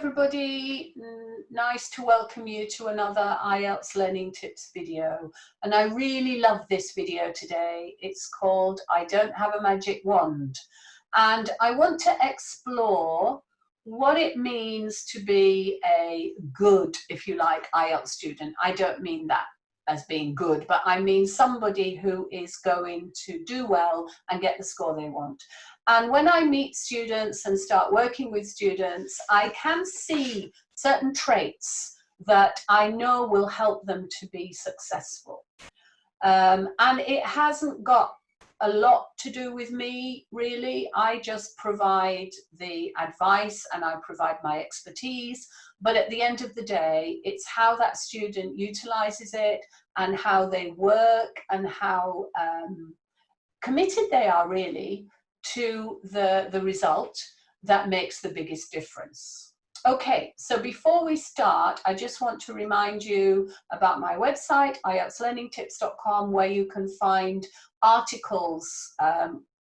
everybody, nice to welcome you to another IELTS Learning Tips video. And I really love this video today. It's called I Don't Have a Magic Wand. And I want to explore what it means to be a good, if you like, IELTS student. I don't mean that as being good, but I mean somebody who is going to do well and get the score they want. And when I meet students and start working with students, I can see certain traits that I know will help them to be successful. And it hasn't got a lot to do with me, really. I just provide the advice and I provide my expertise. But at the end of the day, it's how that student utilizes it and how they work and how committed they are, really, to the result that makes the biggest difference. Okay, so before we start, I just want to remind you about my website, IELTSlearningtips.com, where you can find articles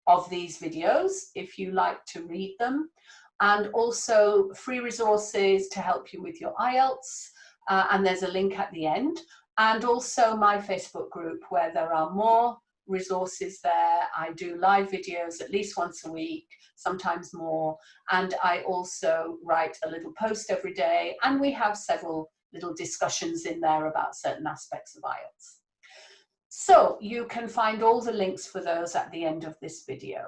of these videos if you like to read them, and also free resources to help you with your IELTS, and there's a link at the end, and also my Facebook group where there are more resources there. I do live videos at least once a week, sometimes more, and I also write a little post every day, and we have several little discussions in there about certain aspects of IELTS. So you can find all the links for those at the end of this video.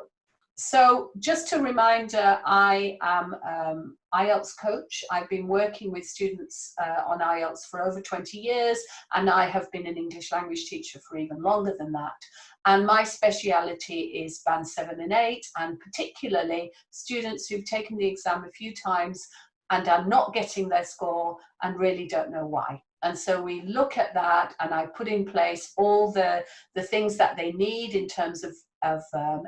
So just a reminder, I am IELTS coach. I've been working with students on IELTS for over 20 years, and I have been an English language teacher for even longer than that. And my speciality is Band 7 and 8, and particularly students who've taken the exam a few times and are not getting their score and really don't know why. And so we look at that, and I put in place all the things that they need in terms of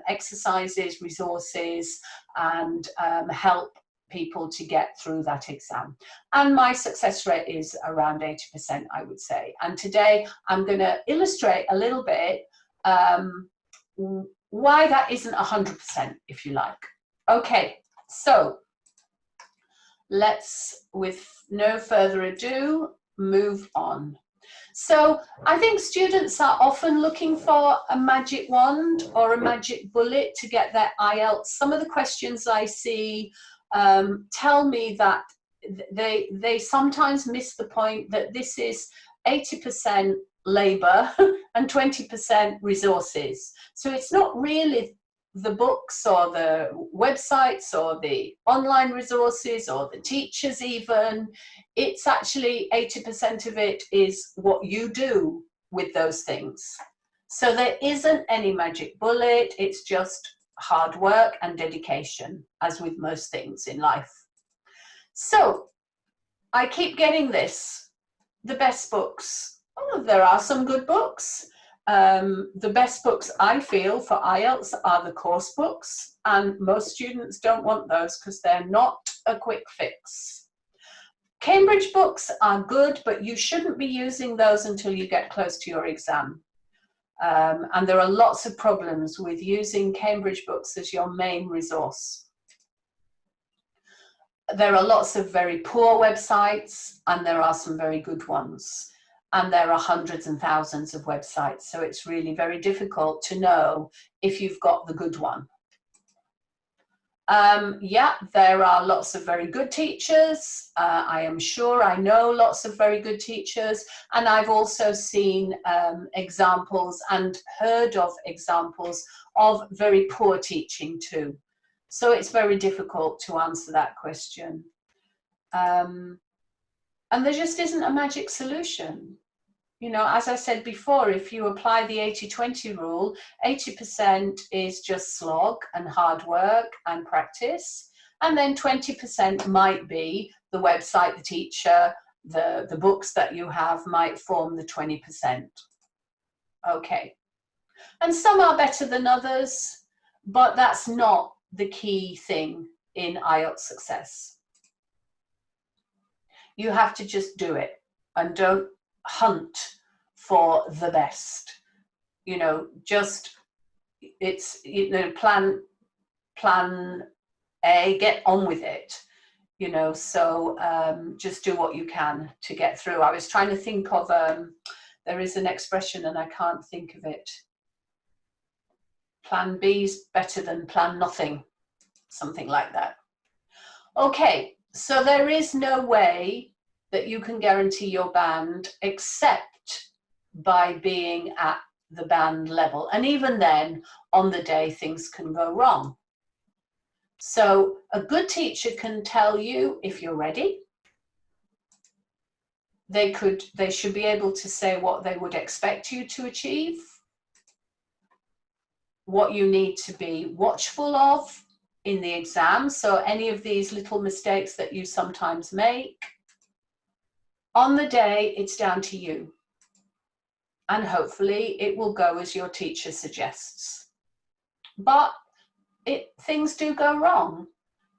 exercises, resources, and help people to get through that exam. And my success rate is around 80%, I would say. And today I'm going to illustrate a little bit why that isn't 100%, if you like. Okay, so let's, with no further ado, move on. So I think students are often looking for a magic wand or a magic bullet to get their IELTS. Some of the questions I see tell me that they sometimes miss the point that this is 80% labor and 20% resources. So it's not really the books or the websites or the online resources or the teachers even. It's actually 80% of it is what you do with those things. So there isn't any magic bullet, it's just hard work and dedication, as with most things in life. So I keep getting this, the best books. Oh, there are some good books. The best books I feel for IELTS are the course books, and most students don't want those because they're not a quick fix. Cambridge books are good, but you shouldn't be using those until you get close to your exam. And there are lots of problems with using Cambridge books as your main resource. There are lots of very poor websites, and there are some very good ones. And there are hundreds and thousands of websites, so it's really very difficult to know if you've got the good one. Yeah, there are lots of very good teachers. I am sure I know lots of very good teachers, and I've also seen examples and heard of examples of very poor teaching too. So it's very difficult to answer that question. And there just isn't a magic solution. You know, as I said before, if you apply the 80-20 rule, 80% is just slog and hard work and practice. And then 20% might be the website, the teacher, the books that you have might form the 20%. Okay. And some are better than others, but that's not the key thing in IELTS success. You have to just do it and don't hunt for the best. You know, just it's, you know, plan A, get on with it. you know, so just do what you can to get through. I was trying to think of, there is an expression and I can't think of it. Plan B's better than plan nothing, something like that. Okay, so there is no way that you can guarantee your band except by being at the band level. And even then, on the day, things can go wrong. So a good teacher can tell you if you're ready. They should be able to say what they would expect you to achieve, what you need to be watchful of in the exam. So any of these little mistakes that you sometimes make, on the day, it's down to you. And hopefully it will go as your teacher suggests. But things do go wrong.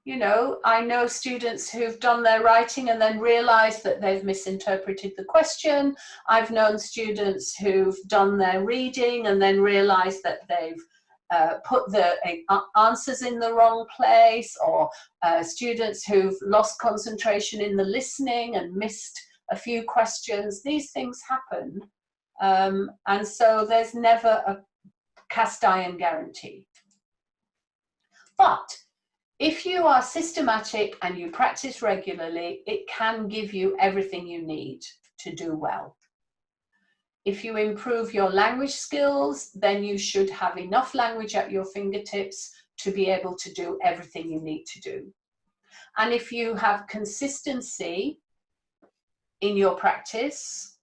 You know, I know students who've done their writing and then realized that they've misinterpreted the question. I've known students who've done their reading and then realized that they've put the answers in the wrong place, or students who've lost concentration in the listening and missed a few questions. These things happen. And so there's never a cast iron guarantee. But if you are systematic and you practice regularly, it can give you everything you need to do well. If you improve your language skills, then you should have enough language at your fingertips to be able to do everything you need to do. And if you have consistency in your practice,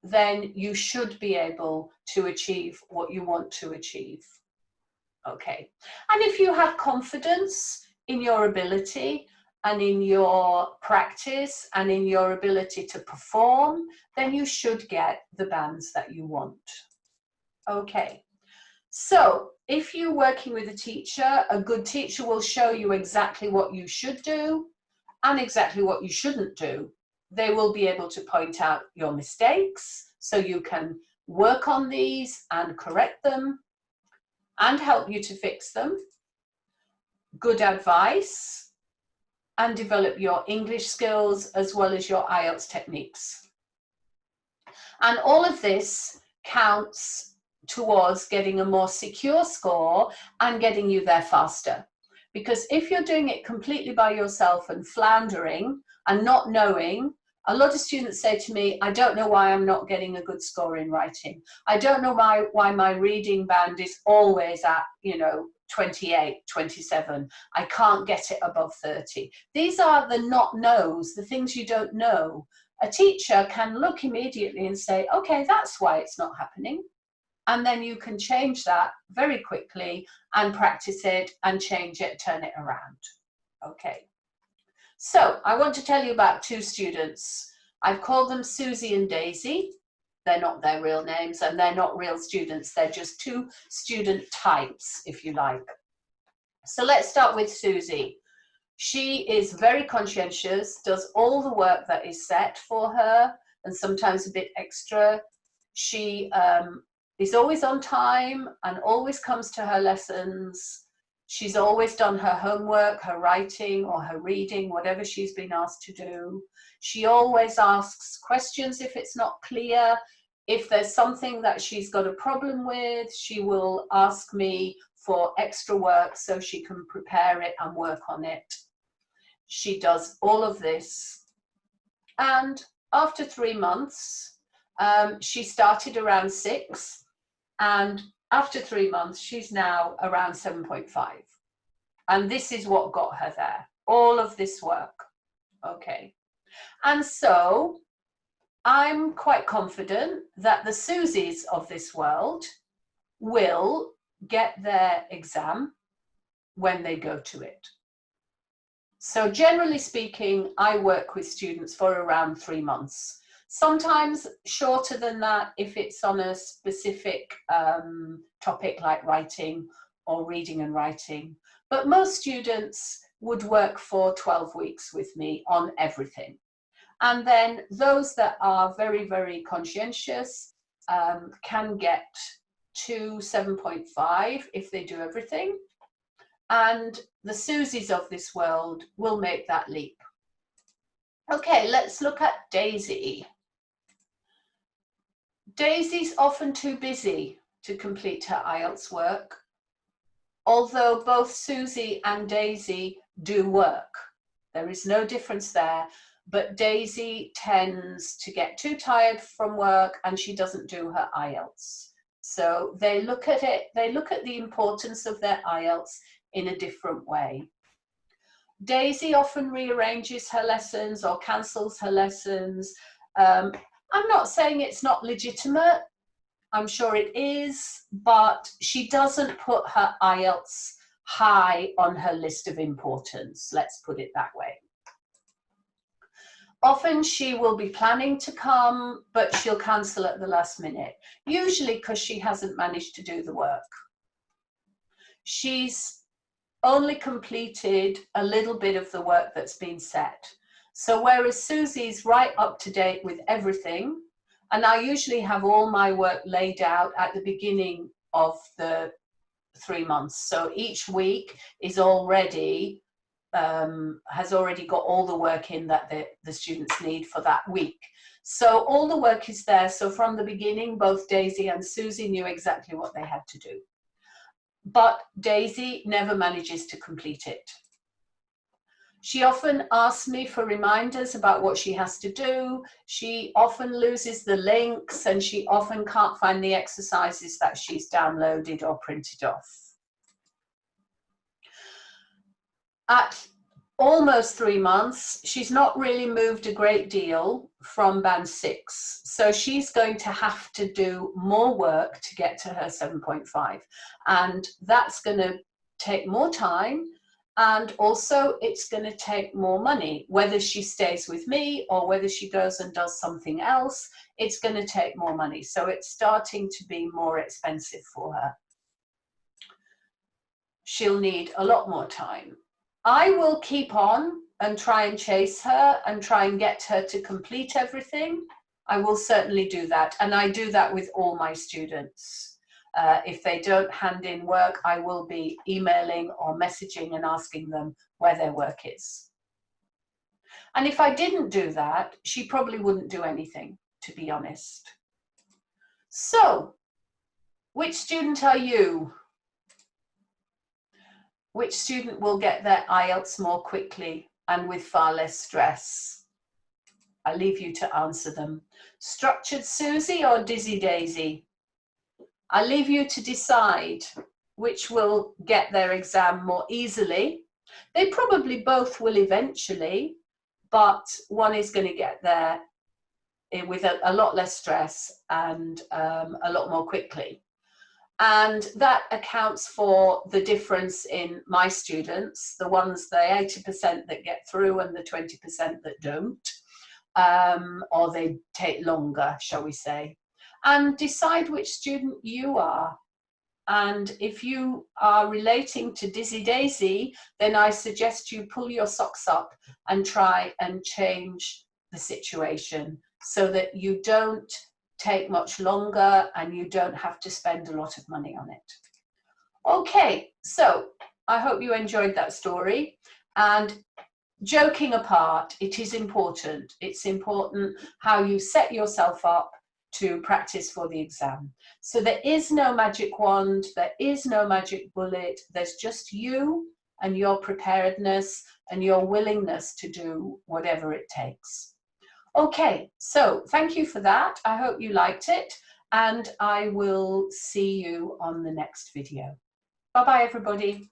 then you should be able to achieve what you want to achieve. Okay, and if you have confidence in your ability and in your practice and in your ability to perform, then you should get the bands that you want. Okay, so if you're working with a teacher, a good teacher will show you exactly what you should do and exactly what you shouldn't do. They will be able to point out your mistakes so you can work on these and correct them and help you to fix them, good advice, and develop your English skills as well as your IELTS techniques. And all of this counts towards getting a more secure score and getting you there faster. Because if you're doing it completely by yourself and floundering and not knowing, a lot of students say to me, I don't know why I'm not getting a good score in writing. I don't know why my reading band is always at, 28, 27. I can't get it above 30. These are the not knows, the things you don't know. A teacher can look immediately and say, okay, that's why it's not happening. And then you can change that very quickly and practice it and change it, turn it around. Okay. So I want to tell you about two students. I've called them Susie and Daisy. They're not their real names and they're not real students. They're just two student types, if you like. So let's start with Susie. She is very conscientious, does all the work that is set for her and sometimes a bit extra. She is always on time and always comes to her lessons. She's always done her homework, her writing or her reading, whatever she's been asked to do. She always asks questions if it's not clear. If there's something that she's got a problem with, she will ask me for extra work so she can prepare it and work on it. She does all of this. And after 3 months, she started around 6. And after 3 months, she's now around 7.5. And this is what got her there, all of this work. Okay. And so I'm quite confident that the Susies of this world will get their exam when they go to it. So generally speaking, I work with students for around 3 months. Sometimes shorter than that if it's on a specific topic like writing or reading and writing. But most students would work for 12 weeks with me on everything. And then those that are very, very conscientious can get to 7.5 if they do everything. and the Susies of this world will make that leap. Okay, let's look at Daisy. Daisy's often too busy to complete her IELTS work, although both Susie and Daisy do work. There is no difference there, but Daisy tends to get too tired from work and she doesn't do her IELTS. So they look at it, they look at the importance of their IELTS in a different way. Daisy often rearranges her lessons or cancels her lessons. I'm not saying it's not legitimate. I'm sure it is, but she doesn't put her IELTS high on her list of importance. Let's put it that way. Often she will be planning to come, but she'll cancel at the last minute, usually because she hasn't managed to do the work. She's only completed a little bit of the work that's been set. So whereas Susie's right up to date with everything, and I usually have all my work laid out at the beginning of the 3 months. So each week is already, has already got all the work in that the students need for that week. So all the work is there. So from the beginning, both Daisy and Susie knew exactly what they had to do. But Daisy never manages to complete it. She often asks me for reminders about what she has to do. She often loses the links and she often can't find the exercises that she's downloaded or printed off. At almost 3 months, she's not really moved a great deal from band 6. So she's going to have to do more work to get to her 7.5. And that's going to take more time. And also it's going to take more money, whether she stays with me or whether she goes and does something else, it's going to take more money. So it's starting to be more expensive for her. She'll need a lot more time. I will keep on and try and chase her and try and get her to complete everything. I will certainly do that. And I do that with all my students. If they don't hand in work, I will be emailing or messaging and asking them where their work is. And if I didn't do that, she probably wouldn't do anything, to be honest. So, which student are you? Which student will get their IELTS more quickly and with far less stress? I leave you to answer them. Structured Susie or Dizzy Daisy? I leave you to decide which will get their exam more easily. They probably both will eventually, but one is going to get there with a lot less stress and a lot more quickly. And that accounts for the difference in my students, the ones, the 80% that get through and the 20% that don't, or they take longer, shall we say. And decide which student you are. And if you are relating to Dizzy Daisy, then I suggest you pull your socks up and try and change the situation so that you don't take much longer and you don't have to spend a lot of money on it. Okay, so I hope you enjoyed that story. And joking apart, it is important. It's important how you set yourself up to practice for the exam. So there is no magic wand, there is no magic bullet, there's just you and your preparedness and your willingness to do whatever it takes. Okay, so thank you for that. I hope you liked it and I will see you on the next video. Bye-bye, everybody.